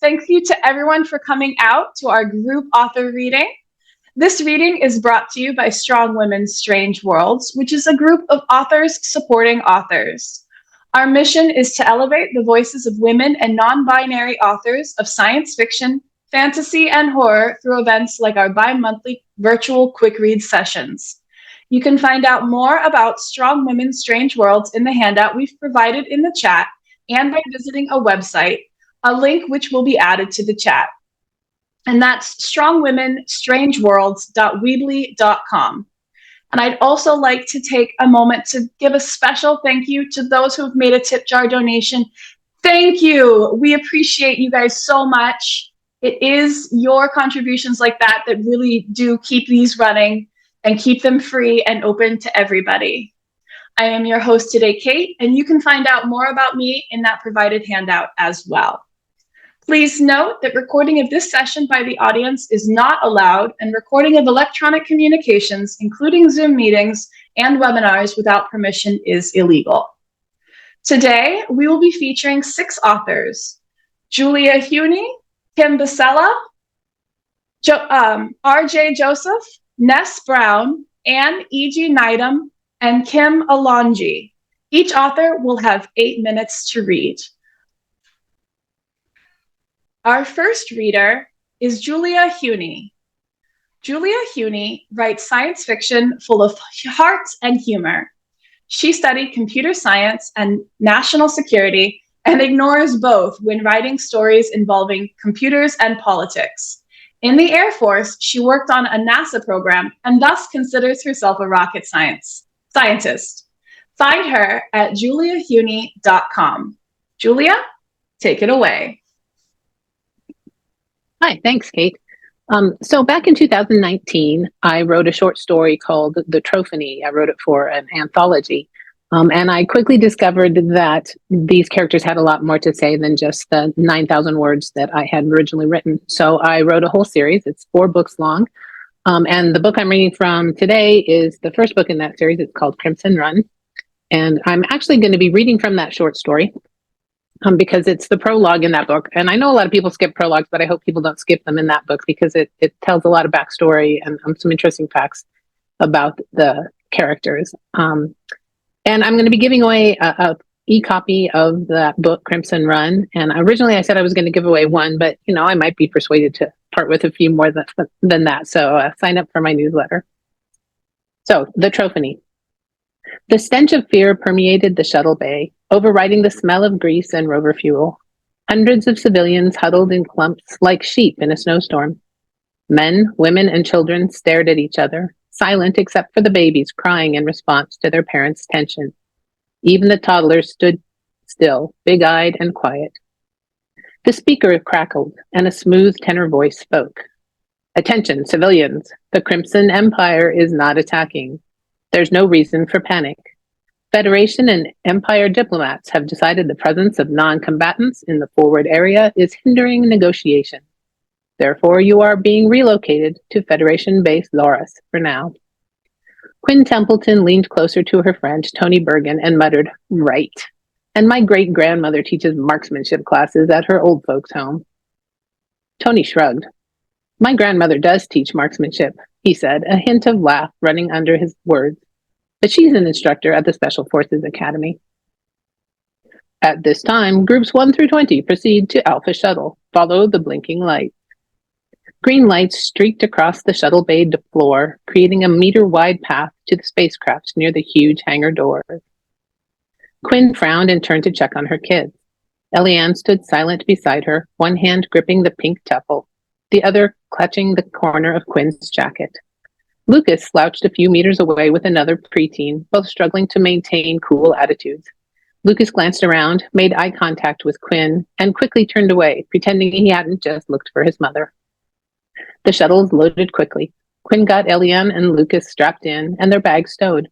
thank you to everyone for coming out to our group author reading. This reading is brought to you by Strong Women's Strange Worlds, which is a group of authors supporting authors. Our mission is to elevate the voices of women and non-binary authors of science fiction, fantasy, and horror through events like our bi-monthly virtual quick read sessions. You can find out more about Strong Women's Strange Worlds in the handout we've provided in the chat and by visiting a website, a link which will be added to the chat. And that's strongwomenstrangeworlds.weebly.com. And I'd also like to take a moment to give a special thank you to those who've made a tip jar donation. Thank you. We appreciate you guys so much. It is your contributions like that that really do keep these running and keep them free and open to everybody. I am your host today, Kate, and you can find out more about me in that provided handout as well. Please note that recording of this session by the audience is not allowed, and recording of electronic communications, including Zoom meetings and webinars without permission, is illegal. Today, we will be featuring 6 authors: Julia Huni, Kim Baccellia, R.J. Joseph, Ness Brown, Anne E.G. Nydam, and Kim Alongi. Each author will have 8 minutes to read. Our first reader is Julia Huni. Julia Huni writes science fiction full of heart and humor. She studied computer science and national security and ignores both when writing stories involving computers and politics. In the Air Force, she worked on a NASA program and thus considers herself a rocket scientist. Find her at juliahuni.com. Julia, take it away. Hi, thanks, Kate. So back in 2019, I wrote a short story called The Trophony. I wrote it for an anthology. And I quickly discovered that these characters had a lot more to say than just the 9,000 words that I had originally written. So I wrote a whole series. It's 4 books long. And the book I'm reading from today is the first book in that series. It's called Crimson Run. And I'm actually going to be reading from that short story because it's the prologue in that book. And I know a lot of people skip prologues, but I hope people don't skip them in that book because it tells a lot of backstory and some interesting facts about the characters. And I'm going to be giving away a e-copy of that book, Crimson Run. And originally I said I was going to give away 1, but I might be persuaded to part with a few more than that. So sign up for my newsletter. So, The Trophony. The stench of fear permeated the shuttle bay, overriding the smell of grease and rover fuel. Hundreds of civilians huddled in clumps like sheep in a snowstorm. Men, women, and children stared at each other, silent except for the babies crying in response to their parents' tension. Even the toddlers stood still, big-eyed and quiet. The speaker crackled, and a smooth tenor voice spoke. Attention, civilians. The Crimson Empire is not attacking. There's no reason for panic. Federation and Empire diplomats have decided the presence of non-combatants in the forward area is hindering negotiation. Therefore, you are being relocated to Federation Base Loras for now. Quinn Templeton leaned closer to her friend, Tony Bergen, and muttered, "Right. And my great-grandmother teaches marksmanship classes at her old folks' home." Tony shrugged. "My grandmother does teach marksmanship," he said, a hint of laugh running under his words. "But she's an instructor at the Special Forces Academy." At this time, groups 1 through 20 proceed to Alpha Shuttle. Follow the blinking light. Green lights streaked across the shuttle bay floor, creating a meter-wide path to the spacecraft near the huge hangar doors. Quinn frowned and turned to check on her kids. Eliane stood silent beside her, one hand gripping the pink tuffle, the other clutching the corner of Quinn's jacket. Lucas slouched a few meters away with another preteen, both struggling to maintain cool attitudes. Lucas glanced around, made eye contact with Quinn, and quickly turned away, pretending he hadn't just looked for his mother. The shuttles loaded quickly. Quinn got Eliane and Lucas strapped in, and their bags stowed.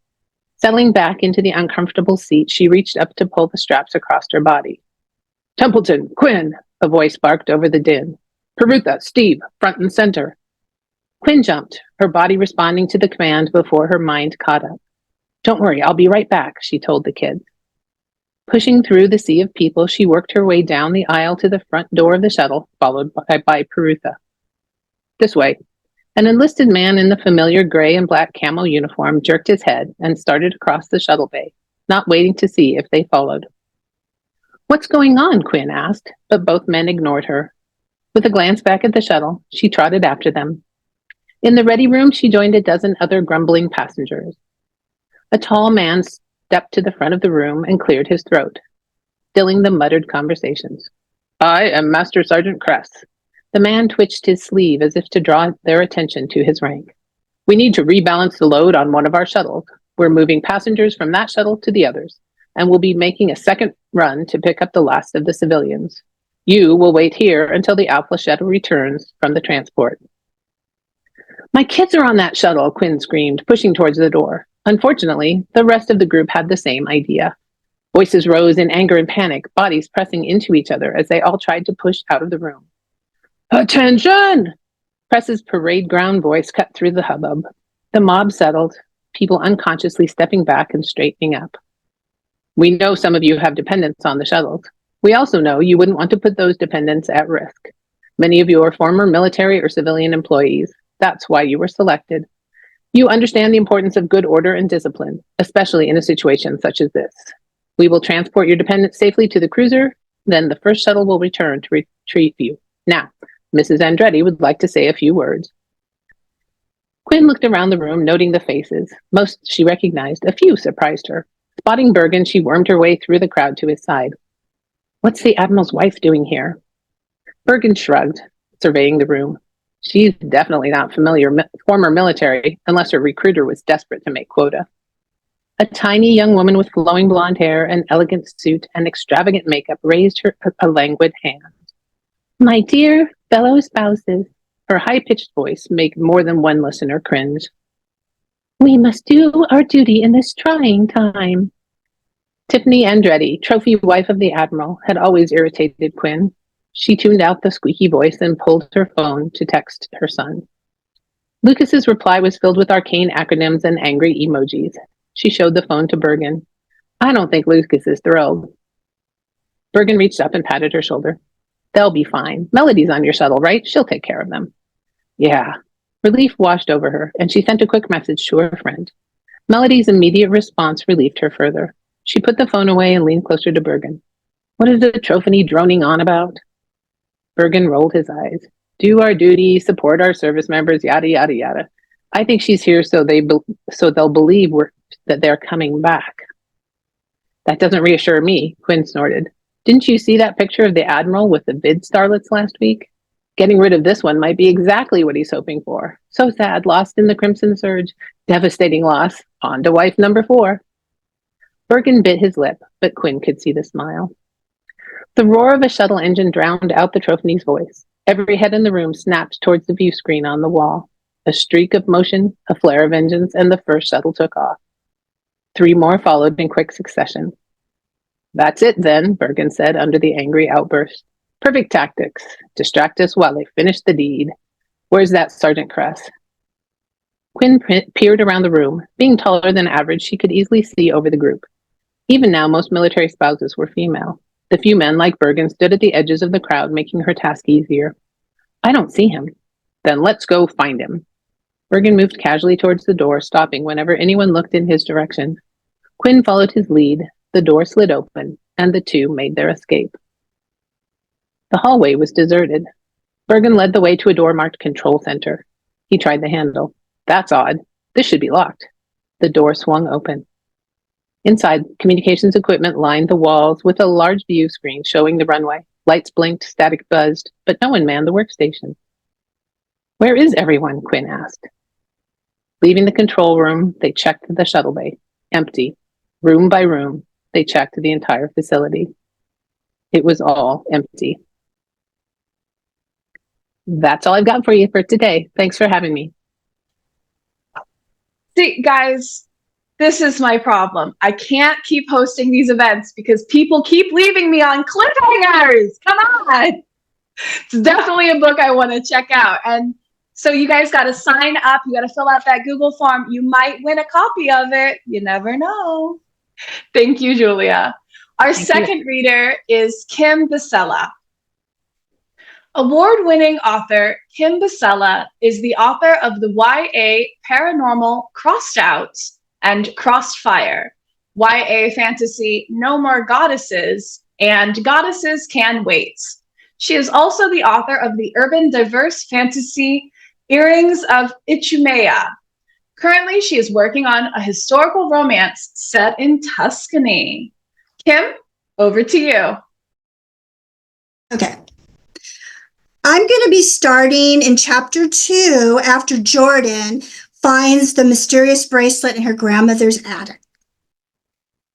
Settling back into the uncomfortable seat, she reached up to pull the straps across her body. "Templeton, Quinn," a voice barked over the din. "Perutha, Steve, front and center." Quinn jumped, her body responding to the command before her mind caught up. "Don't worry, I'll be right back," she told the kids. Pushing through the sea of people, she worked her way down the aisle to the front door of the shuttle, followed by Perutha. This way. An enlisted man in the familiar gray and black camo uniform jerked his head and started across the shuttle bay, not waiting to see if they followed. What's going on? Quinn asked, but both men ignored her. With a glance back at the shuttle, she trotted after them. In the ready room, she joined a dozen other grumbling passengers. A tall man stepped to the front of the room and cleared his throat, stilling the muttered conversations. I am Master Sergeant Kress. The man twitched his sleeve as if to draw their attention to his rank. We need to rebalance the load on one of our shuttles. We're moving passengers from that shuttle to the others, and we'll be making a second run to pick up the last of the civilians. You will wait here until the Alpha shuttle returns from the transport. My kids are on that shuttle, Quinn screamed, pushing towards the door. Unfortunately, the rest of the group had the same idea. Voices rose in anger and panic, bodies pressing into each other as they all tried to push out of the room. Attention! Press's parade ground voice cut through the hubbub. The mob settled, people unconsciously stepping back and straightening up. We know some of you have dependents on the shuttles. We also know you wouldn't want to put those dependents at risk. Many of you are former military or civilian employees. That's why you were selected. You understand the importance of good order and discipline, especially in a situation such as this. We will transport your dependents safely to the cruiser, then the first shuttle will return to retrieve you. Now, Mrs. Andretti would like to say a few words. Quinn looked around the room, noting the faces. Most she recognized, a few surprised her. Spotting Bergen, she wormed her way through the crowd to his side. What's the Admiral's wife doing here? Bergen shrugged, surveying the room. She's definitely not former military, unless her recruiter was desperate to make quota. A tiny young woman with flowing blonde hair, an elegant suit, and extravagant makeup raised a languid hand. My dear fellow spouses, her high-pitched voice made more than one listener cringe. We must do our duty in this trying time. Tiffany Andretti, trophy wife of the Admiral, had always irritated Quinn. She tuned out the squeaky voice and pulled her phone to text her son. Lucas's reply was filled with arcane acronyms and angry emojis. She showed the phone to Bergen. I don't think Lucas is thrilled. Bergen reached up and patted her shoulder. They'll be fine. Melody's on your shuttle, right? She'll take care of them. Yeah. Relief washed over her, and she sent a quick message to her friend. Melody's immediate response relieved her further. She put the phone away and leaned closer to Bergen. What is the Trophany droning on about? Bergen rolled his eyes. Do our duty, support our service members, yada, yada, yada. I think she's here so they'll believe that they're coming back. That doesn't reassure me, Quinn snorted. Didn't you see that picture of the Admiral with the vid starlets last week? Getting rid of this one might be exactly what he's hoping for. So sad, lost in the Crimson Surge. Devastating loss. On to wife number 4. Bergen bit his lip, but Quinn could see the smile. The roar of a shuttle engine drowned out the Trophany's voice. Every head in the room snapped towards the view screen on the wall. A streak of motion, a flare of engines, and the first shuttle took off. 3 more followed in quick succession. That's it then, Bergen said under the angry outburst. Perfect tactics. Distract us while they finish the deed. Where's that Sergeant Kress? Quinn peered around the room. Being taller than average, she could easily see over the group. Even now, most military spouses were female. The few men, like Bergen, stood at the edges of the crowd, making her task easier. I don't see him. Then let's go find him. Bergen moved casually towards the door, stopping whenever anyone looked in his direction. Quinn followed his lead. The door slid open, and the two made their escape. The hallway was deserted. Bergen led the way to a door marked Control Center. He tried the handle. That's odd. This should be locked. The door swung open. Inside, communications equipment lined the walls with a large view screen showing the runway. Lights blinked, static buzzed, but no one manned the workstation. Where is everyone? Quinn asked. Leaving the control room, they checked the shuttle bay. Empty. Room by room, they checked the entire facility. It was all empty. That's all I've got for you for today. Thanks for having me. See, guys, this is my problem. I can't keep hosting these events because people keep leaving me on cliffhangers. Come on. It's definitely a book I want to check out. And so you guys got to sign up. You got to fill out that Google form. You might win a copy of it. You never know. Thank you, Julia. Our Thank second reader is Kim Baccellia. Award-winning author Kim Baccellia is the author of the YA paranormal Crossed Out and Crossed Fire, YA fantasy No More Goddesses, and Goddesses Can Wait. She is also the author of the urban diverse fantasy Earrings of Ichumea. Currently, she is working on a historical romance set in Tuscany. Kim, over to you. Okay. I'm going to be starting in chapter 2 after Jordan finds the mysterious bracelet in her grandmother's attic.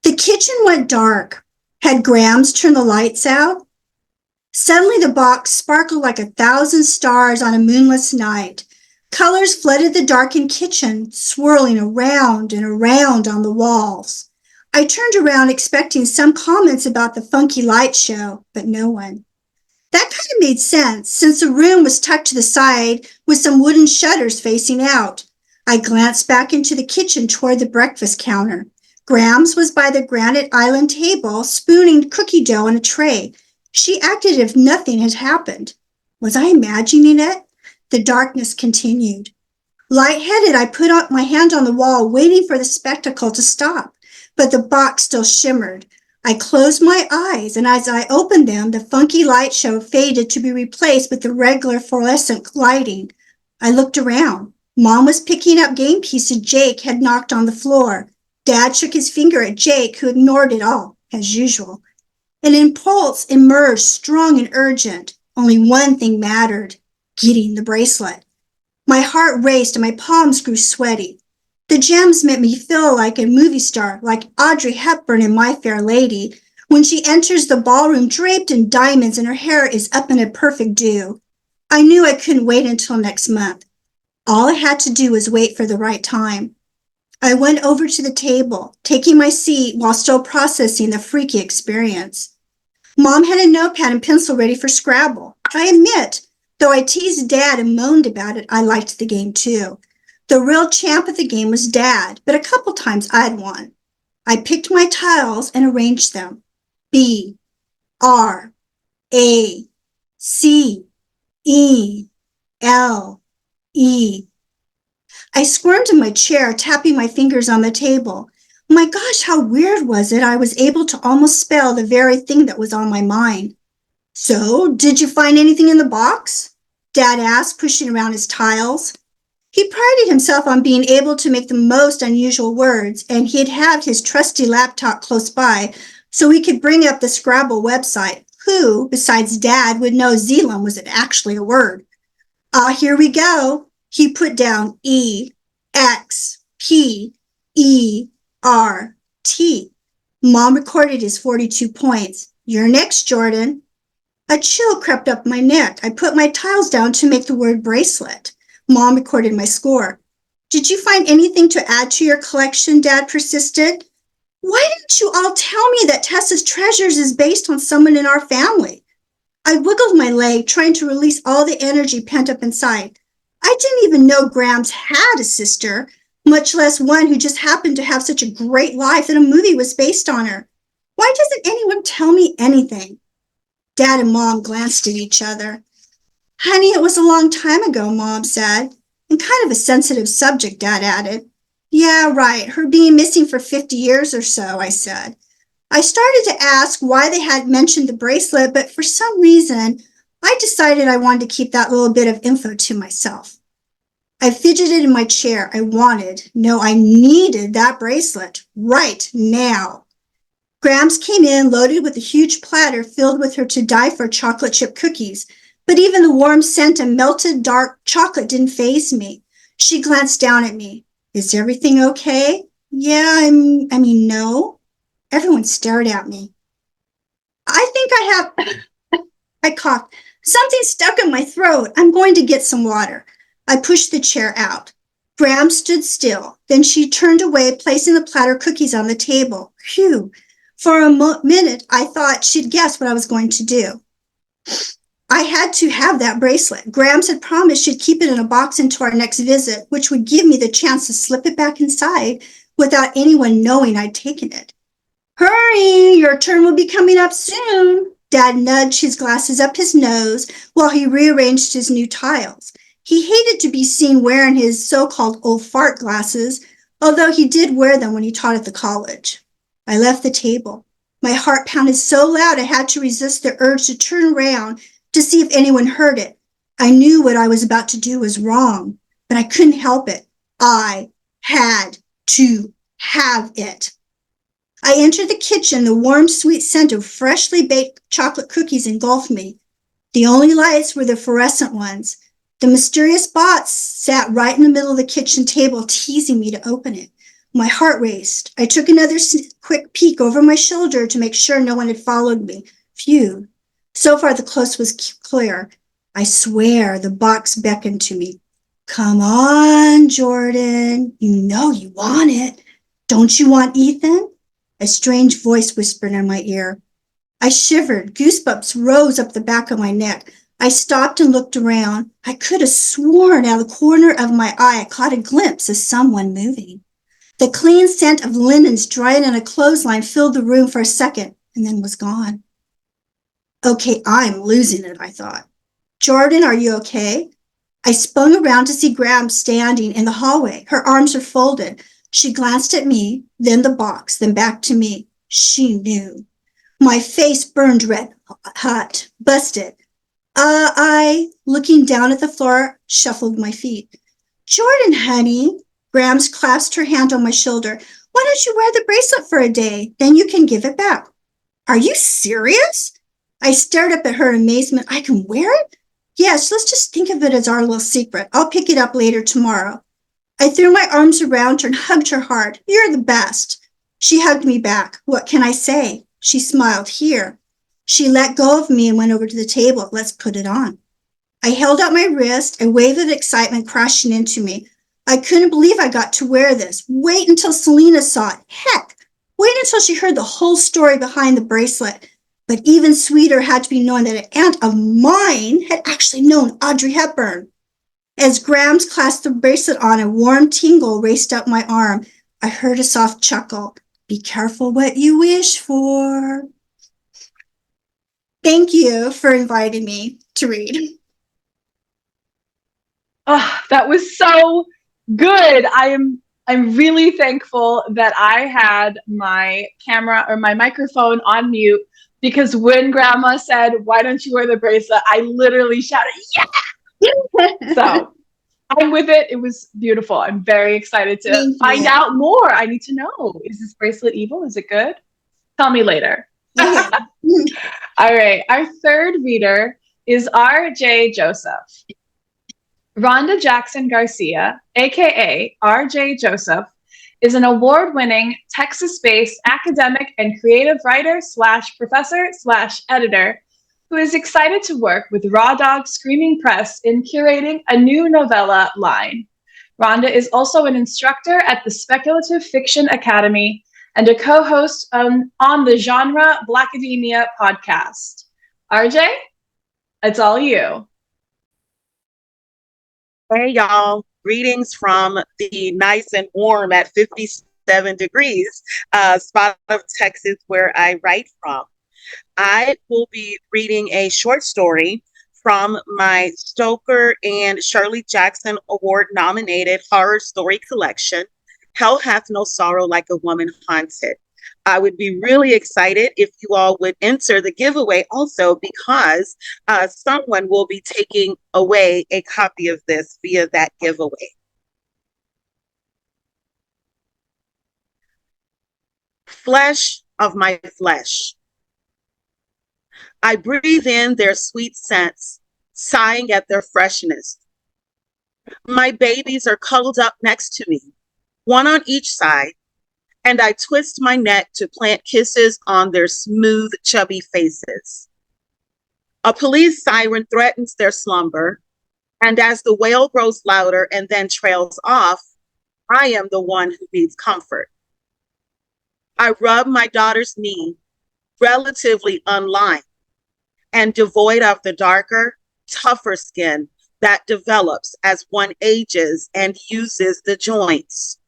The kitchen went dark. Had Grams turned the lights out? Suddenly the box sparkled like 1,000 stars on a moonless night. Colors flooded the darkened kitchen, swirling around and around on the walls. I turned around expecting some comments about the funky light show, but no one. That kind of made sense, since the room was tucked to the side with some wooden shutters facing out. I glanced back into the kitchen toward the breakfast counter. Grams was by the granite island table, spooning cookie dough in a tray. She acted as if nothing had happened. Was I imagining it? The darkness continued. Lightheaded, I put up my hand on the wall, waiting for the spectacle to stop, but the box still shimmered. I closed my eyes, and as I opened them, the funky light show faded to be replaced with the regular fluorescent lighting. I looked around. Mom was picking up game pieces Jake had knocked on the floor. Dad shook his finger at Jake, who ignored it all, as usual. An impulse emerged, strong and urgent. Only one thing mattered: getting the bracelet. My heart raced and my palms grew sweaty. The gems made me feel like a movie star, like Audrey Hepburn in My Fair Lady, when she enters the ballroom draped in diamonds and her hair is up in a perfect dew. I knew I couldn't wait until next month. All I had to do was wait for the right time. I went over to the table, taking my seat while still processing the freaky experience. Mom had a notepad and pencil ready for Scrabble. I admit, though I teased Dad and moaned about it, I liked the game too. The real champ of the game was Dad, but a couple times I'd won. I picked my tiles and arranged them. B, R, A, C, E, L, E. I squirmed in my chair, tapping my fingers on the table. My gosh, how weird was it? I was able to almost spell the very thing that was on my mind. So, did you find anything in the box? Dad asked, pushing around his tiles. He prided himself on being able to make the most unusual words, and he'd had his trusty laptop close by so he could bring up the Scrabble website. Who, besides Dad, would know Zealand was actually a word? Here we go. He put down E, X, P, E, R, T. Mom recorded his 42 points. You're next, Jordan. A chill crept up my neck. I put my tiles down to make the word bracelet. Mom recorded my score. Did you find anything to add to your collection? Dad persisted. Why didn't you all tell me that Tessa's Treasures is based on someone in our family? I wiggled my leg, trying to release all the energy pent up inside. I didn't even know Grams had a sister, much less one who just happened to have such a great life that a movie was based on her. Why doesn't anyone tell me anything? Dad and Mom glanced at each other. Honey, it was a long time ago, Mom said. And kind of a sensitive subject, Dad added. Yeah, right. Her being missing for 50 years or so, I said. I started to ask why they hadn't mentioned the bracelet, but for some reason, I decided I wanted to keep that little bit of info to myself. I fidgeted in my chair. I needed that bracelet right now. Grams came in loaded with a huge platter filled with her to die for chocolate chip cookies. But even the warm scent of melted dark chocolate didn't faze me. She glanced down at me. Is everything okay? Yeah, no. Everyone stared at me. I think I have, I coughed. Something stuck in my throat. I'm going to get some water. I pushed the chair out. Graham stood still. Then she turned away, placing the platter cookies on the table. Phew. For a minute, I thought she'd guess what I was going to do. I had to have that bracelet. Grams had promised she'd keep it in a box until our next visit, which would give me the chance to slip it back inside without anyone knowing I'd taken it. Hurry, your turn will be coming up soon. Dad nudged his glasses up his nose while he rearranged his new tiles. He hated to be seen wearing his so-called old fart glasses, although he did wear them when he taught at the college. I left the table. My heart pounded so loud I had to resist the urge to turn around to see if anyone heard it. I knew what I was about to do was wrong, but I couldn't help it. I had to have it. I entered the kitchen. The warm, sweet scent of freshly baked chocolate cookies engulfed me. The only lights were the fluorescent ones. The mysterious box sat right in the middle of the kitchen table, teasing me to open it. My heart raced. I took another quick peek over my shoulder to make sure no one had followed me. Phew. So far, the coast was clear. I swear the box beckoned to me. Come on, Jordan. You know you want it. Don't you want Ethan? A strange voice whispered in my ear. I shivered. Goosebumps rose up the back of my neck. I stopped and looked around. I could have sworn out of the corner of my eye I caught a glimpse of someone moving. The clean scent of linens drying in a clothesline filled the room for a second and then was gone. Okay, I'm losing it, I thought. Jordan, are you okay? I spun around to see Graham standing in the hallway. Her arms were folded. She glanced at me, then the box, then back to me. She knew. My face burned red hot, busted. Looking down at the floor, shuffled my feet. Jordan, honey. Grams clasped her hand on my shoulder. Why don't you wear the bracelet for a day? Then you can give it back. Are you serious? I stared up at her in amazement. I can wear it? Yes, let's just think of it as our little secret. I'll pick it up later tomorrow. I threw my arms around her and hugged her hard. You're the best. She hugged me back. What can I say? She smiled. Here. She let go of me and went over to the table. Let's put it on. I held out my wrist, a wave of excitement crashing into me. I couldn't believe I got to wear this. Wait until Selena saw it. Heck, wait until she heard the whole story behind the bracelet. But even sweeter had to be knowing that an aunt of mine had actually known Audrey Hepburn. As Grams clasped the bracelet on, a warm tingle raced up my arm. I heard a soft chuckle. Be careful what you wish for. Thank you for inviting me to read. Oh, that was so good. I'm really thankful that I had my camera or my microphone on mute, because when Grandma said, "Why don't you wear the bracelet?" I literally shouted, "Yeah!" So I'm with it. It was beautiful. I'm very excited to find out more. I need to know. Is this bracelet evil? Is it good? Tell me later. Okay. All right. Our third reader is R.J. Joseph. Rhonda Jackson Garcia, aka R.J. Joseph, is an award-winning Texas-based academic and creative writer / professor / editor who is excited to work with Raw Dog Screaming Press in curating a new novella line. Rhonda is also an instructor at the Speculative Fiction Academy and a co-host on the Genre Blackademia podcast. RJ, it's all you. Hey, y'all. Greetings from the nice and warm at 57 degrees spot of Texas where I write from. I will be reading a short story from my Stoker and Shirley Jackson Award-nominated horror story collection, Hell Hath No Sorrow Like a Woman Haunted. I would be really excited if you all would enter the giveaway also, because someone will be taking away a copy of this via that giveaway. Flesh of my flesh. I breathe in their sweet scents, sighing at their freshness. My babies are cuddled up next to me, one on each side, and I twist my neck to plant kisses on their smooth, chubby faces. A police siren threatens their slumber, and as the wail grows louder and then trails off, I am the one who needs comfort. I rub my daughter's knee, relatively unlined, and devoid of the darker, tougher skin that develops as one ages and uses the joints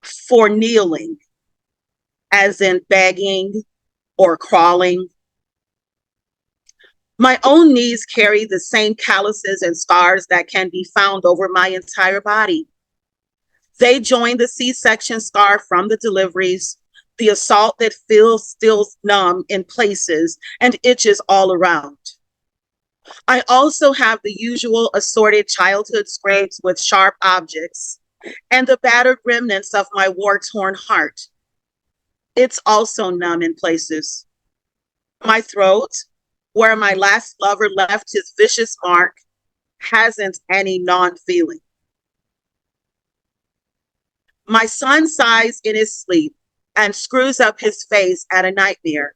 for kneeling. as in begging or crawling. My own knees carry the same calluses and scars that can be found over my entire body. They join the C-section scar from the deliveries, the assault that feels still numb in places and itches all around. I also have the usual assorted childhood scrapes with sharp objects and the battered remnants of my war-torn heart. It's also numb in places. My throat, where my last lover left his vicious mark, hasn't any non-feeling. My son sighs in his sleep and screws up his face at a nightmare.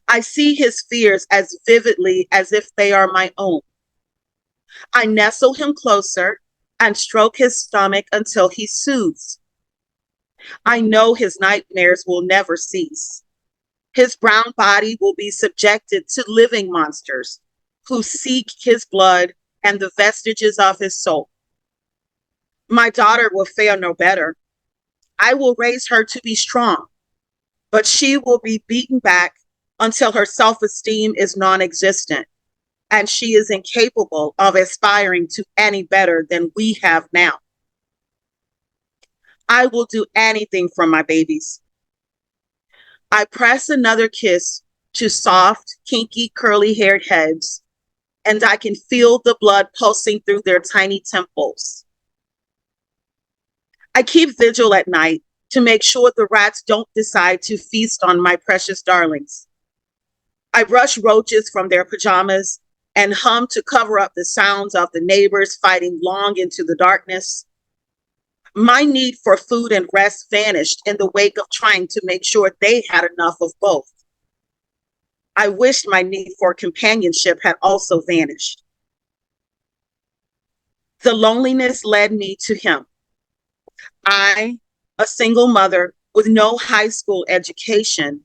I see his fears as vividly as if they are my own. I nestle him closer and stroke his stomach until he soothes. I know his nightmares will never cease. His brown body will be subjected to living monsters who seek his blood and the vestiges of his soul. My daughter will fare no better. I will raise her to be strong, but she will be beaten back until her self-esteem is non-existent and she is incapable of aspiring to any better than we have now. I will do anything for my babies. I press another kiss to soft, kinky, curly-haired heads, and I can feel the blood pulsing through their tiny temples. I keep vigil at night to make sure the rats don't decide to feast on my precious darlings. I brush roaches from their pajamas and hum to cover up the sounds of the neighbors fighting long into the darkness. My need for food and rest vanished in the wake of trying to make sure they had enough of both. I wished my need for companionship had also vanished. The loneliness led me to him. I, a single mother with no high school education,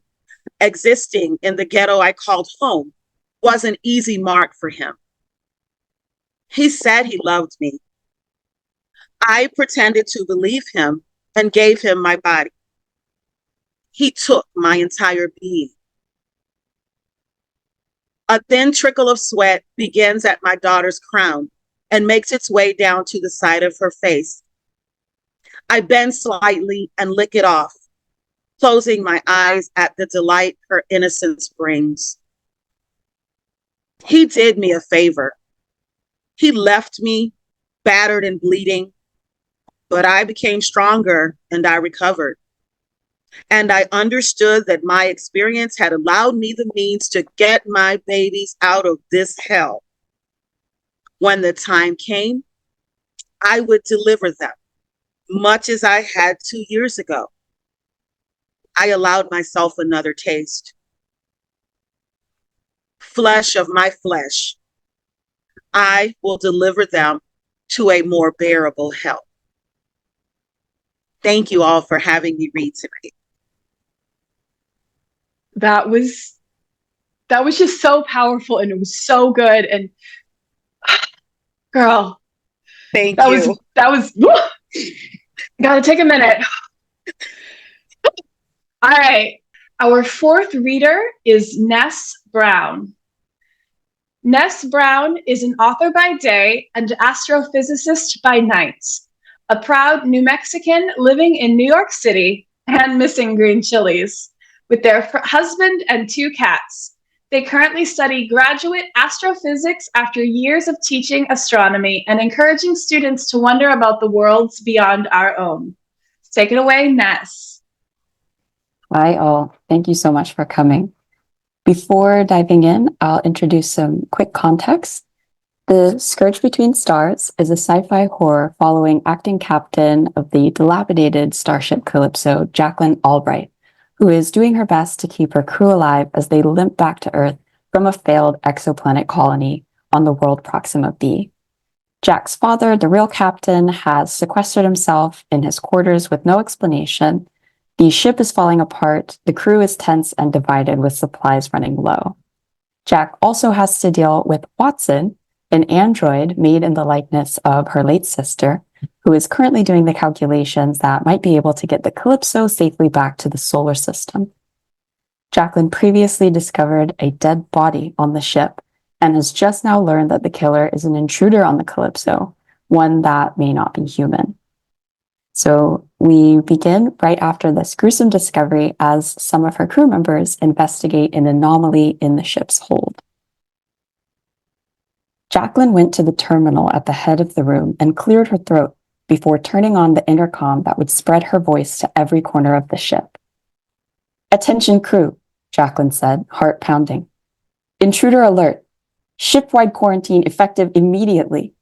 existing in the ghetto I called home, was an easy mark for him. He said he loved me. I pretended to believe him and gave him my body. He took my entire being. A thin trickle of sweat begins at my daughter's crown and makes its way down to the side of her face. I bend slightly and lick it off, closing my eyes at the delight her innocence brings. He did me a favor. He left me battered and bleeding, but I became stronger and I recovered. And I understood that my experience had allowed me the means to get my babies out of this hell. When the time came, I would deliver them, much as I had 2 years ago. I allowed myself another taste. Flesh of my flesh, I will deliver them to a more bearable hell. Thank you all for having me read tonight. That was just so powerful, and it was so good. And girl, Thank that you. was gotta take a minute. All right. Our fourth reader is Ness Brown. Ness Brown is an author by day and astrophysicist by night, a proud New Mexican living in New York City and missing green chilies. With their husband and 2 cats, they currently study graduate astrophysics after years of teaching astronomy and encouraging students to wonder about the worlds beyond our own. Take it away, Ness. Hi all, thank you so much for coming. Before diving in, I'll introduce some quick context. The Scourge Between Stars is a sci-fi horror following acting captain of the dilapidated starship Calypso, Jacqueline Albright, who is doing her best to keep her crew alive as they limp back to Earth from a failed exoplanet colony on the world Proxima b. Jack's father, the real captain, has sequestered himself in his quarters with no explanation. The ship is falling apart, the crew is tense and divided with supplies running low. Jack also has to deal with Watson, an android made in the likeness of her late sister, who is currently doing the calculations that might be able to get the Calypso safely back to the solar system. Jacqueline previously discovered a dead body on the ship and has just now learned that the killer is an intruder on the Calypso, one that may not be human. So we begin right after this gruesome discovery as some of her crew members investigate an anomaly in the ship's hold. Jacqueline went to the terminal at the head of the room and cleared her throat before turning on the intercom that would spread her voice to every corner of the ship. "Attention crew," Jacqueline said, heart pounding. "Intruder alert. Ship-wide quarantine effective immediately.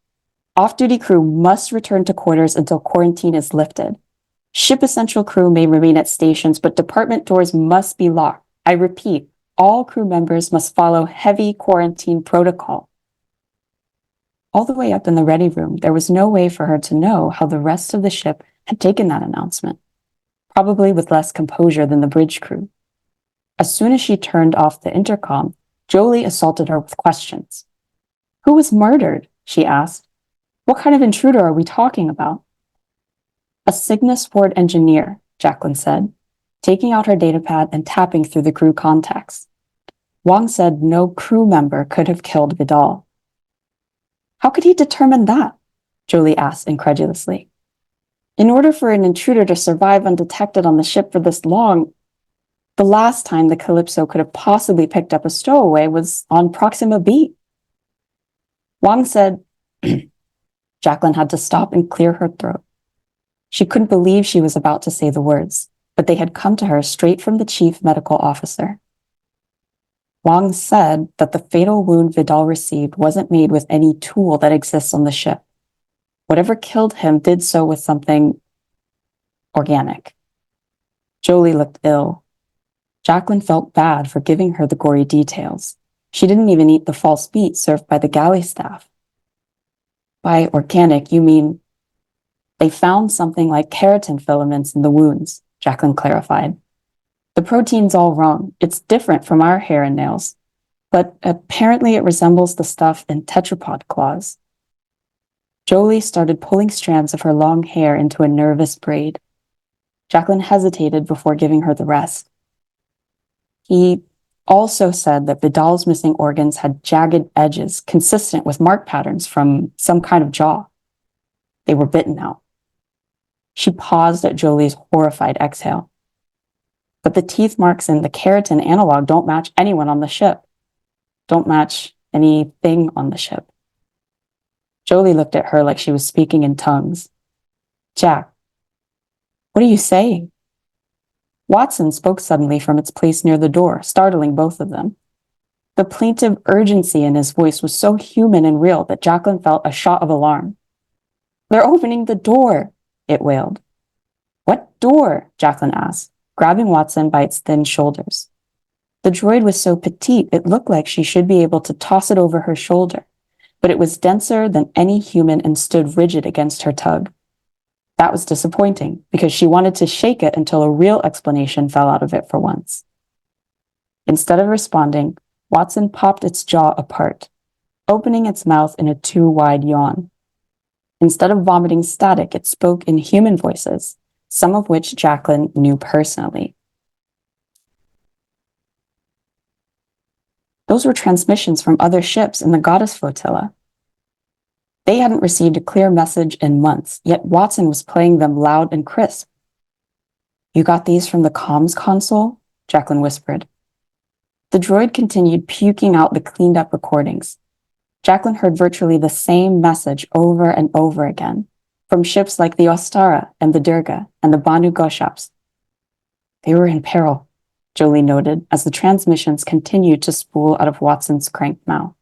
Off-duty crew must return to quarters until quarantine is lifted. Ship essential crew may remain at stations, but department doors must be locked. I repeat, all crew members must follow heavy quarantine protocol." All the way up in the ready room, there was no way for her to know how the rest of the ship had taken that announcement, probably with less composure than the bridge crew. As soon as she turned off the intercom, Jolie assaulted her with questions. "Who was murdered?" she asked. "What kind of intruder are we talking about?" "A Cygnus Ford engineer," Jacqueline said, taking out her datapad and tapping through the crew contacts. "Wang said no crew member could have killed Vidal." "How could he determine that?" Jolie asked incredulously. "In order for an intruder to survive undetected on the ship for this long, the last time the Calypso could have possibly picked up a stowaway was on Proxima B." Wang said, Jacqueline had to stop and clear her throat. She couldn't believe she was about to say the words, but they had come to her straight from the chief medical officer. Wang said that the fatal wound Vidal received wasn't made with any tool that exists on the ship. Whatever killed him did so with something organic. Jolie looked ill. Jacqueline felt bad for giving her the gory details. She didn't even eat the false meat served by the galley staff. "By organic, you mean they found something like keratin filaments in the wounds," Jacqueline clarified. "The protein's all wrong. It's different from our hair and nails, but apparently it resembles the stuff in tetrapod claws." Jolie started pulling strands of her long hair into a nervous braid. Jacqueline hesitated before giving her the rest. "He also said that Vidal's missing organs had jagged edges consistent with mark patterns from some kind of jaw. They were bitten out." She paused at Jolie's horrified exhale. "But the teeth marks in the keratin analog don't match anyone on the ship. Don't match anything on the ship." Jolie looked at her like she was speaking in tongues. "Jack, what are you saying?" Watson spoke suddenly from its place near the door, startling both of them. The plaintive urgency in his voice was so human and real that Jacqueline felt a shot of alarm. "They're opening the door," it wailed. "What door?" Jacqueline asked, grabbing Watson by its thin shoulders. The droid was so petite it looked like she should be able to toss it over her shoulder, but it was denser than any human and stood rigid against her tug. That was disappointing, because she wanted to shake it until a real explanation fell out of it for once. Instead of responding, Watson popped its jaw apart, opening its mouth in a too-wide yawn. Instead of vomiting static, it spoke in human voices, some of which Jacqueline knew personally. Those were transmissions from other ships in the Goddess Flotilla. They hadn't received a clear message in months, yet Watson was playing them loud and crisp. "You got these from the comms console?" Jacqueline whispered. The droid continued puking out the cleaned-up recordings. Jacqueline heard virtually the same message over and over again, from ships like the Ostara and the Durga and the Banu Goshaps. "They were in peril," Jolie noted as the transmissions continued to spool out of Watson's cranked mouth.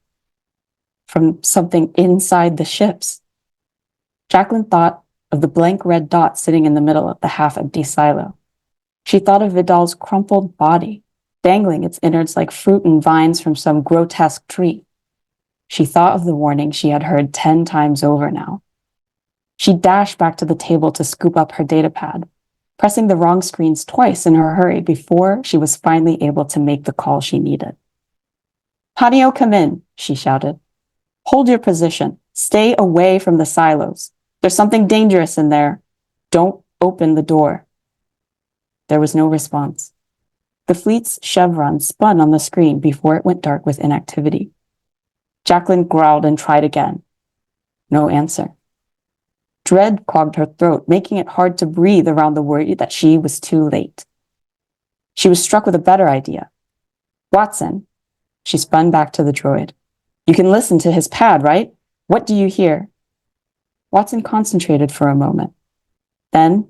"From something inside the ships." Jacqueline thought of the blank red dot sitting in the middle of the half-empty silo. She thought of Vidal's crumpled body, dangling its innards like fruit and vines from some grotesque tree. She thought of the warning she had heard 10 times over now. She dashed back to the table to scoop up her datapad, pressing the wrong screens twice in her hurry before she was finally able to make the call she needed. "Hanio, come in," she shouted. "Hold your position. Stay away from the silos. There's something dangerous in there. Don't open the door. There was no response. The fleet's chevron spun on the screen before it went dark with inactivity. Jacqueline growled and tried again. No answer. Dread clogged her throat, making it hard to breathe around the worry that she was too late. She was struck with a better idea. Watson, she spun back to the droid. You can listen to his pad, right? What do you hear? Watson concentrated for a moment. Then,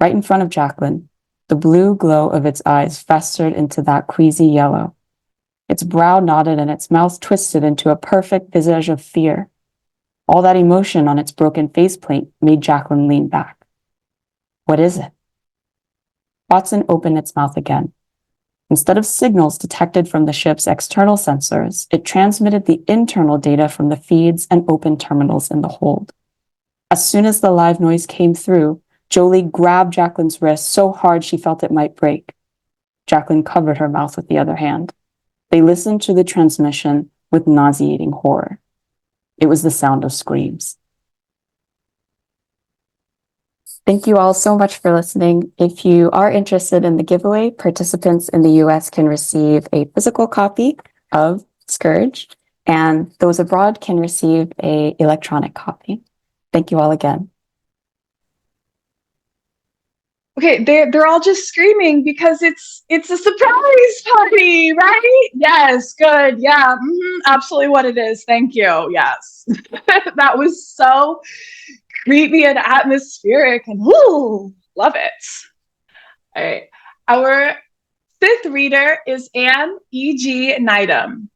right in front of Jacqueline, the blue glow of its eyes festered into that queasy yellow. Its brow knotted and its mouth twisted into a perfect visage of fear. All that emotion on its broken faceplate made Jacqueline lean back. What is it? Watson opened its mouth again. Instead of signals detected from the ship's external sensors, it transmitted the internal data from the feeds and open terminals in the hold. As soon as the live noise came through, Jolie grabbed Jacqueline's wrist so hard she felt it might break. Jacqueline covered her mouth with the other hand. They listened to the transmission with nauseating horror. It was the sound of screams. Thank you all so much for listening. If you are interested in the giveaway, participants in the US can receive a physical copy of Scourge, and those abroad can receive an electronic copy. Thank you all again. Okay, they're all just screaming because it's a surprise party, right? Yes, good, yeah, absolutely what it is. Thank you. Yes, that was so creepy and atmospheric, and woo, love it. All right, our fifth reader is Anne E.G. Nydam.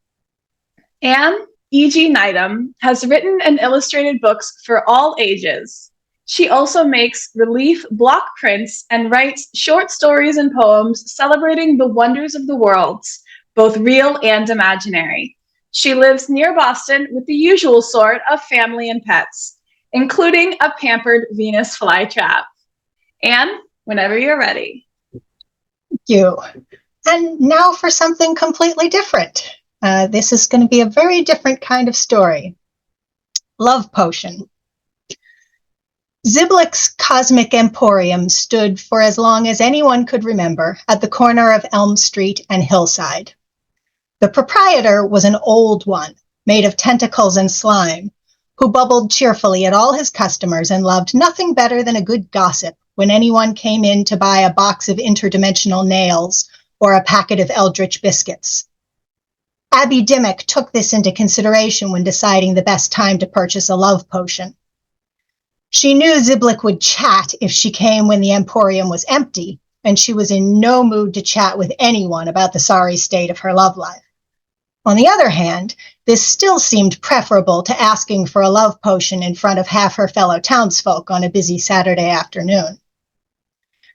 Anne E.G. Nydam has written and illustrated books for all ages. She also makes relief block prints and writes short stories and poems celebrating the wonders of the worlds, both real and imaginary. She lives near Boston with the usual sort of family and pets, including a pampered Venus flytrap. Anne, whenever you're ready. Thank you. And now for something completely different. This is going to be a very different kind of story. Love Potion. Ziblack's Cosmic Emporium stood for as long as anyone could remember at the corner of Elm Street and Hillside. The proprietor was an old one, made of tentacles and slime, who bubbled cheerfully at all his customers and loved nothing better than a good gossip when anyone came in to buy a box of interdimensional nails or a packet of Eldritch biscuits. Abby Dimmock took this into consideration when deciding the best time to purchase a love potion. She knew Ziblack would chat if she came when the Emporium was empty, and she was in no mood to chat with anyone about the sorry state of her love life. On the other hand, this still seemed preferable to asking for a love potion in front of half her fellow townsfolk on a busy Saturday afternoon.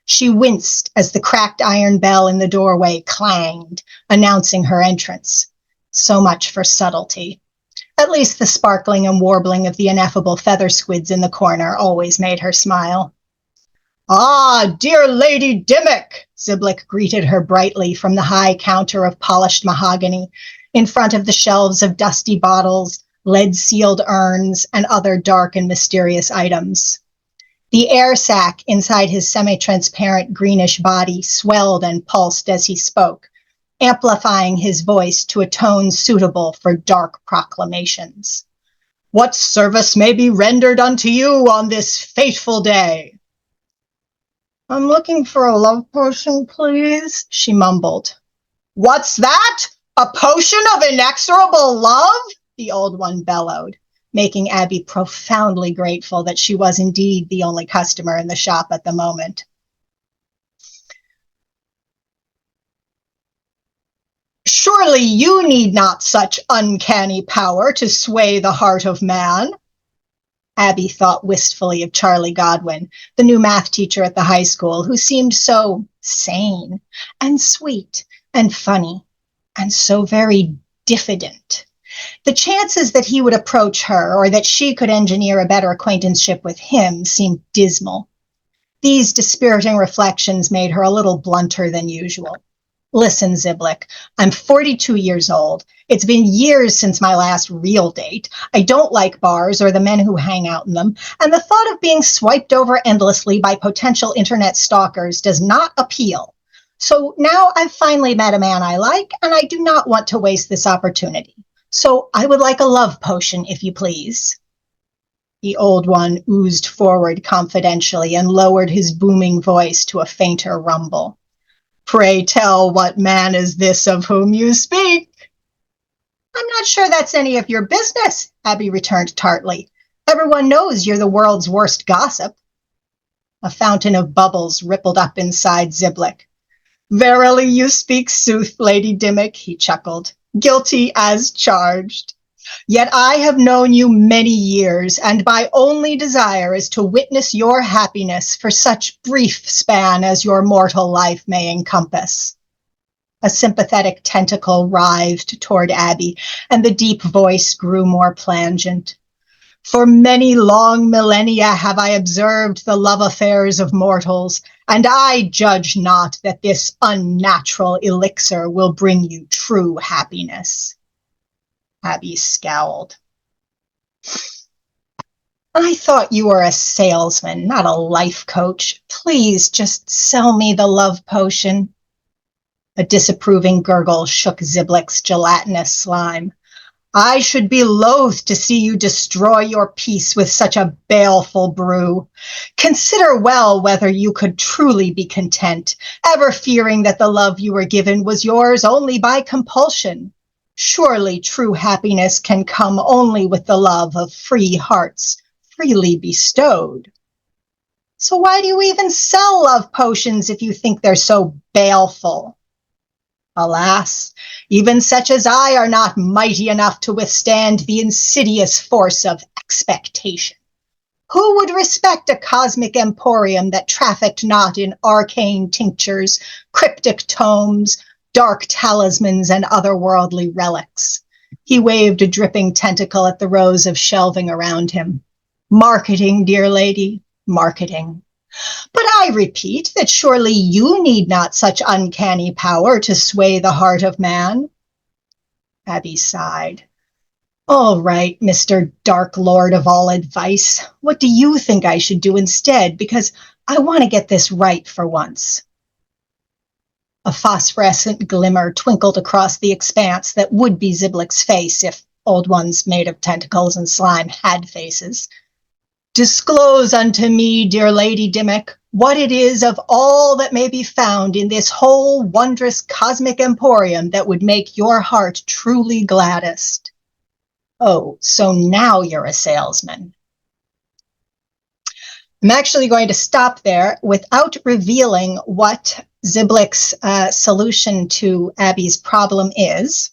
She winced as the cracked iron bell in the doorway clanged, announcing her entrance. So much for subtlety. At least the sparkling and warbling of the ineffable feather squids in the corner always made her smile. "Ah, dear Lady Dimmock," Ziblack greeted her brightly from the high counter of polished mahogany, in front of the shelves of dusty bottles, lead-sealed urns, and other dark and mysterious items. The air sac inside his semi-transparent greenish body swelled and pulsed as he spoke, amplifying his voice to a tone suitable for dark proclamations. "What service may be rendered unto you on this fateful day?" "I'm looking for a love potion, please," she mumbled. "What's that? A potion of inexorable love?" the old one bellowed, making Abby profoundly grateful that she was indeed the only customer in the shop at the moment. "Surely you need not such uncanny power to sway the heart of man." Abby thought wistfully of Charlie Godwin, the new math teacher at the high school, who seemed so sane and sweet and funny and so very diffident. The chances that he would approach her or that she could engineer a better acquaintanceship with him seemed dismal. These dispiriting reflections made her a little blunter than usual. Listen, Ziblik, I'm 42 years old. It's been years since my last real date. I don't like bars or the men who hang out in them, and the thought of being swiped over endlessly by potential internet stalkers does not appeal. So now I've finally met a man I like, and I do not want to waste this opportunity. So I would like a love potion, if you please. The old one oozed forward confidentially and lowered his booming voice to a fainter rumble. Pray tell, what man is this of whom you speak? I'm not sure that's any of your business, Abby returned tartly. Everyone knows you're the world's worst gossip. A fountain of bubbles rippled up inside Ziblik. Verily you speak sooth, Lady Dimmock, he chuckled. Guilty as charged. Yet I have known you many years, and my only desire is to witness your happiness for such brief span as your mortal life may encompass. A sympathetic tentacle writhed toward Abby, and the deep voice grew more plangent. For many long millennia have I observed the love affairs of mortals, and I judge not that this unnatural elixir will bring you true happiness. Abby scowled. I thought you were a salesman, not a life coach. Please just sell me the love potion. A disapproving gurgle shook Ziblik's gelatinous slime. I should be loath to see you destroy your peace with such a baleful brew. Consider well whether you could truly be content, ever fearing that the love you were given was yours only by compulsion. Surely true happiness can come only with the love of free hearts, freely bestowed. So why do you even sell love potions if you think they're so baleful? Alas, even such as I are not mighty enough to withstand the insidious force of expectation. Who would respect a cosmic emporium that trafficked not in arcane tinctures, cryptic tomes, dark talismans, and otherworldly relics? He waved a dripping tentacle at the rows of shelving around him. Marketing, dear lady, marketing. But I repeat that surely you need not such uncanny power to sway the heart of man. Abby sighed. All right, Mr. Dark Lord of all advice, what do you think I should do instead? Because I want to get this right for once. A phosphorescent glimmer twinkled across the expanse that would be Ziblik's face if old ones made of tentacles and slime had faces. Disclose unto me, dear Lady Dimmock, what it is of all that may be found in this whole wondrous cosmic emporium that would make your heart truly gladdest. Oh, so now you're a salesman. I'm actually going to stop there without revealing what Ziblik's solution to Abby's problem is.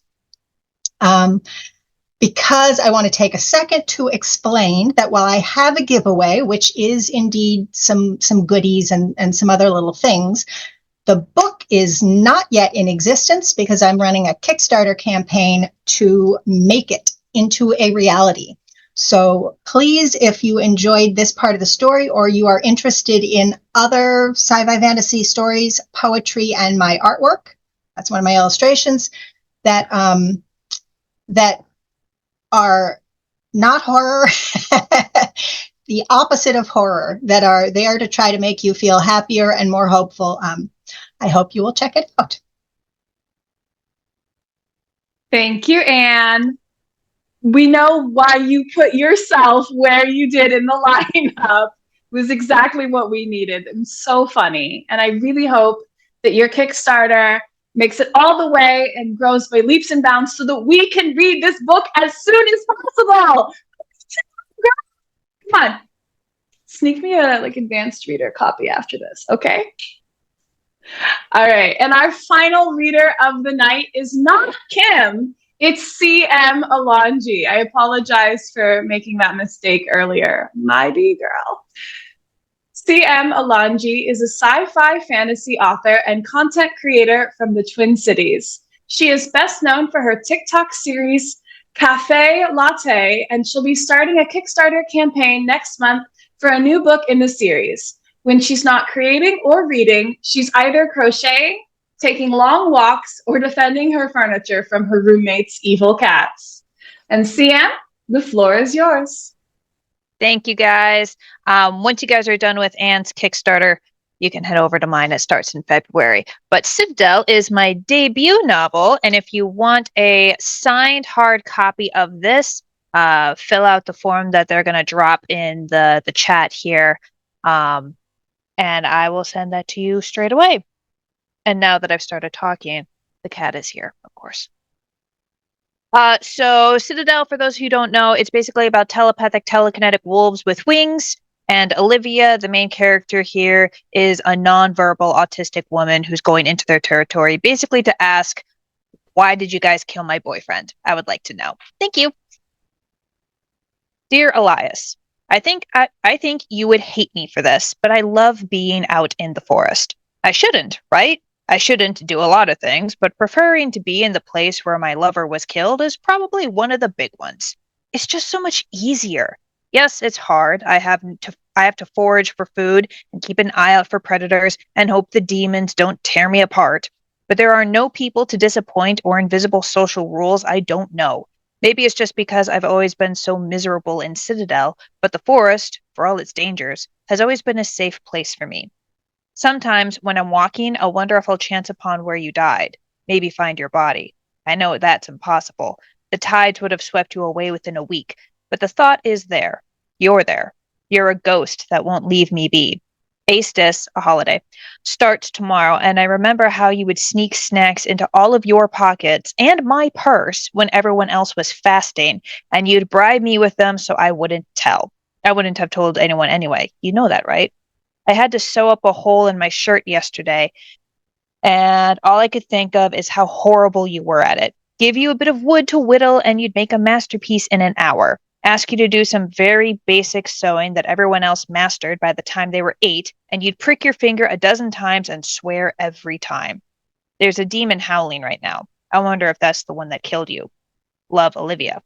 Because I want to take a second to explain that while I have a giveaway, which is indeed some goodies and some other little things, the book is not yet in existence because I'm running a Kickstarter campaign to make it into a reality. So please, if you enjoyed this part of the story or you are interested in other sci-fi fantasy stories, poetry, and my artwork, that's one of my illustrations, that are not horror, the opposite of horror, that are there to try to make you feel happier and more hopeful. I hope you will check it out. Thank you, Anne. We know why you put yourself where you did in the lineup. It was exactly what we needed. It was so funny. And I really hope that your Kickstarter makes it all the way and grows by leaps and bounds so that we can read this book as soon as possible. Come on. Sneak me a advanced reader copy after this, okay? All right. And our final reader of the night is not Kim. It's CM Alongi. I apologize for making that mistake earlier. Mighty girl. CM Alongi is a sci-fi fantasy author and content creator from the Twin Cities. She is best known for her TikTok series, Cafe Latte, and she'll be starting a Kickstarter campaign next month for a new book in the series. When she's not creating or reading, she's either crocheting, taking long walks, or defending her furniture from her roommate's evil cats. And CM, the floor is yours. Thank you, guys. Once you guys are done with Anne's Kickstarter, you can head over to mine. It starts in February. But Citadel is my debut novel, and if you want a signed hard copy of this, fill out the form that they're going to drop in the chat here, and I will send that to you straight away. And now that I've started talking, the cat is here, of course. So Citadel, for those who don't know, it's basically about telepathic, telekinetic wolves with wings. And Olivia, the main character here, is a nonverbal autistic woman who's going into their territory, basically to ask, why did you guys kill my boyfriend? I would like to know. Thank you. Dear Elias, I think you would hate me for this, but I love being out in the forest. I shouldn't, right? I shouldn't do a lot of things, but preferring to be in the place where my lover was killed is probably one of the big ones. It's just so much easier. Yes, it's hard. I have to forage for food and keep an eye out for predators and hope the demons don't tear me apart. But there are no people to disappoint or invisible social rules I don't know. Maybe it's just because I've always been so miserable in Citadel, but the forest, for all its dangers, has always been a safe place for me. Sometimes when I'm walking, I'll wonder if I'll chance upon where you died, maybe find your body. I know that's impossible. The tides would have swept you away within a week, but the thought is there. You're there. You're a ghost that won't leave me be. Aestus, a holiday, starts tomorrow, and I remember how you would sneak snacks into all of your pockets and my purse when everyone else was fasting, and you'd bribe me with them so I wouldn't tell. I wouldn't have told anyone anyway. You know that, right? I had to sew up a hole in my shirt yesterday, and all I could think of is how horrible you were at it. Give you a bit of wood to whittle, and you'd make a masterpiece in an hour. Ask you to do some very basic sewing that everyone else mastered by the time they were 8, and you'd prick your finger a dozen times and swear every time. There's a demon howling right now. I wonder if that's the one that killed you. Love, Olivia.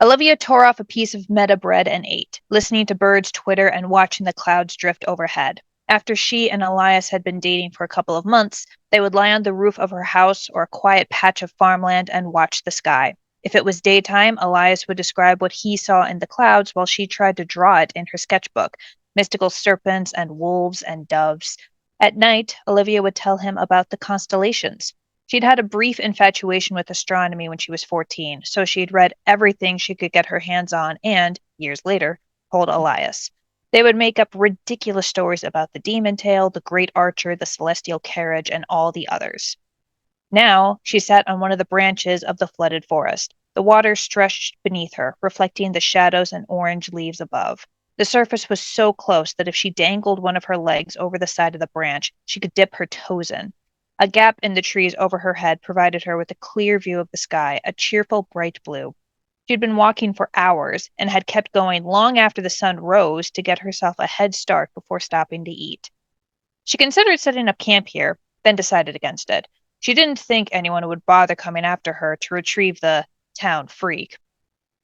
Olivia tore off a piece of meta bread and ate, listening to birds twitter and watching the clouds drift overhead. After she and Elias had been dating for a couple of months, they would lie on the roof of her house or a quiet patch of farmland and watch the sky. If it was daytime, Elias would describe what he saw in the clouds while she tried to draw it in her sketchbook, mystical serpents and wolves and doves. At night, Olivia would tell him about the constellations. She'd had a brief infatuation with astronomy when she was 14, so she'd read everything she could get her hands on and, years later, told Elias. They would make up ridiculous stories about the demon tail, the great archer, the celestial carriage, and all the others. Now, she sat on one of the branches of the flooded forest. The water stretched beneath her, reflecting the shadows and orange leaves above. The surface was so close that if she dangled one of her legs over the side of the branch, she could dip her toes in. A gap in the trees over her head provided her with a clear view of the sky, a cheerful bright blue. She'd been walking for hours and had kept going long after the sun rose to get herself a head start before stopping to eat. She considered setting up camp here, then decided against it. She didn't think anyone would bother coming after her to retrieve the town freak.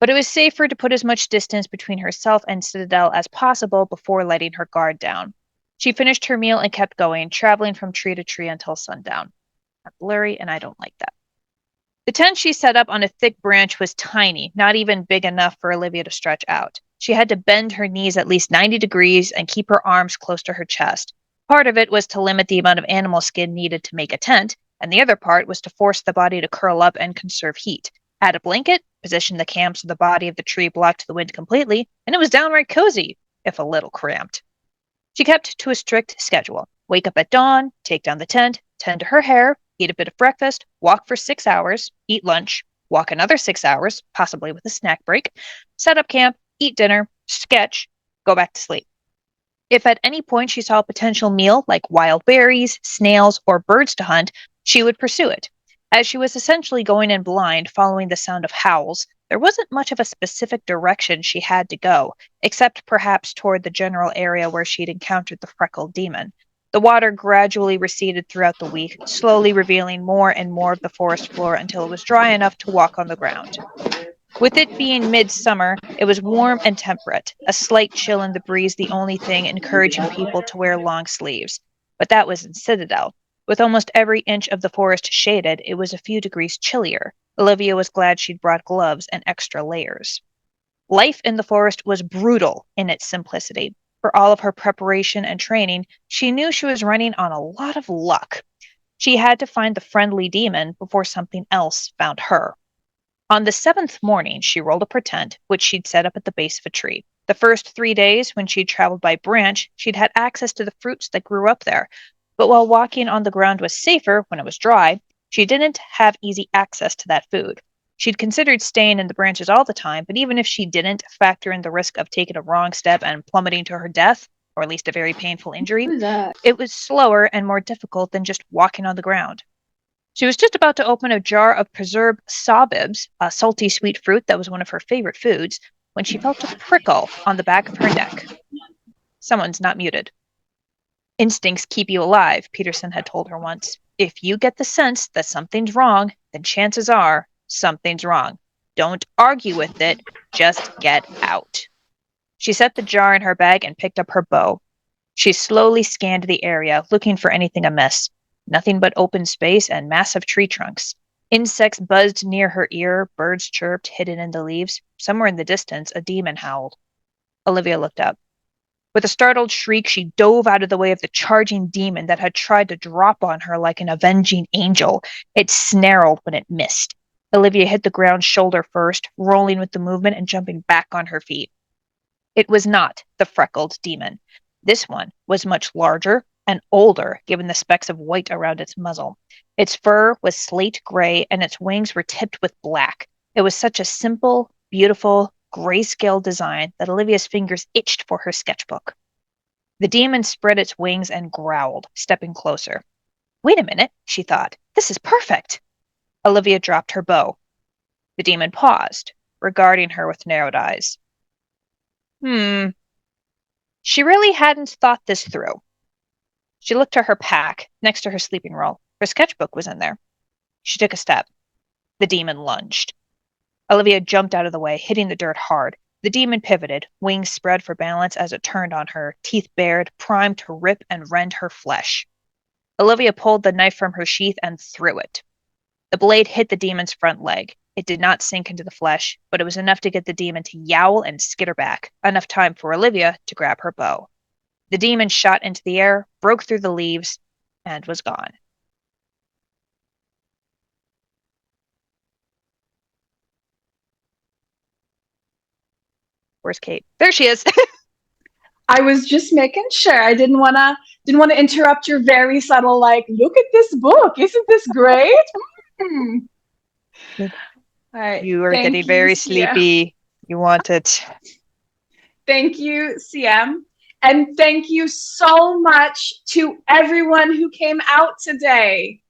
But it was safer to put as much distance between herself and Citadel as possible before letting her guard down. She finished her meal and kept going, traveling from tree to tree until sundown. I'm blurry, and I don't like that. The tent she set up on a thick branch was tiny, not even big enough for Olivia to stretch out. She had to bend her knees at least 90 degrees and keep her arms close to her chest. Part of it was to limit the amount of animal skin needed to make a tent, and the other part was to force the body to curl up and conserve heat. Add a blanket, position the camp so the body of the tree blocked the wind completely, and it was downright cozy, if a little cramped. She kept to a strict schedule. Wake up at dawn, take down the tent, tend to her hair, eat a bit of breakfast, walk for 6 hours, eat lunch, walk another 6 hours, possibly with a snack break, set up camp, eat dinner, sketch, go back to sleep. If at any point she saw a potential meal like wild berries, snails, or birds to hunt, she would pursue it. As she was essentially going in blind, following the sound of howls, there wasn't much of a specific direction she had to go, except perhaps toward the general area where she'd encountered the freckled demon. The water gradually receded throughout the week, slowly revealing more and more of the forest floor until it was dry enough to walk on the ground. With it being midsummer, it was warm and temperate, a slight chill in the breeze the only thing encouraging people to wear long sleeves. but that was in Citadel. With almost every inch of the forest shaded, it was a few degrees chillier. Olivia was glad she'd brought gloves and extra layers. Life in the forest was brutal in its simplicity. For all of her preparation and training, she knew she was running on a lot of luck. She had to find the friendly demon before something else found her. On the 7th morning, she rolled up her tent, which she'd set up at the base of a tree. The first 3 days, when she'd traveled by branch, she'd had access to the fruits that grew up there. But while walking on the ground was safer when it was dry, she didn't have easy access to that food. She'd considered staying in the branches all the time, but even if she didn't factor in the risk of taking a wrong step and plummeting to her death, or at least a very painful injury, it was slower and more difficult than just walking on the ground. She was just about to open a jar of preserved sawbibs, a salty sweet fruit that was one of her favorite foods, when she felt a prickle on the back of her neck. Someone's not muted. Instincts keep you alive, Peterson had told her once. If you get the sense that something's wrong, then chances are something's wrong. Don't argue with it, just get out. She set the jar in her bag and picked up her bow. She slowly scanned the area, looking for anything amiss. Nothing but open space and massive tree trunks. Insects buzzed near her ear, birds chirped, hidden in the leaves. Somewhere in the distance, a demon howled. Olivia looked up. With a startled shriek, she dove out of the way of the charging demon that had tried to drop on her like an avenging angel. It snarled when it missed. Olivia hit the ground shoulder first, rolling with the movement and jumping back on her feet. It was not the freckled demon. This one was much larger and older, given the specks of white around its muzzle. Its fur was slate gray, and its wings were tipped with black. It was such a simple, beautiful, grayscale design that Olivia's fingers itched for her sketchbook. The demon spread its wings and growled, stepping closer. Wait a minute, she thought. This is perfect. Olivia dropped her bow. The demon paused, regarding her with narrowed eyes. She really hadn't thought this through. She looked to her pack, next to her sleeping roll. Her sketchbook was in there. She took a step. The demon lunged. Olivia jumped out of the way, hitting the dirt hard. The demon pivoted, wings spread for balance as it turned on her, teeth bared, primed to rip and rend her flesh. Olivia pulled the knife from her sheath and threw it. The blade hit the demon's front leg. It did not sink into the flesh, but it was enough to get the demon to yowl and skitter back, enough time for Olivia to grab her bow. The demon shot into the air, broke through the leaves, and was gone. Where's Kate? There she is. I was just making sure. I didn't want to interrupt your very subtle, like, look at this book. Isn't this great? All right. You are getting very sleepy. You want it. Thank you, CM. And thank you so much to everyone who came out today.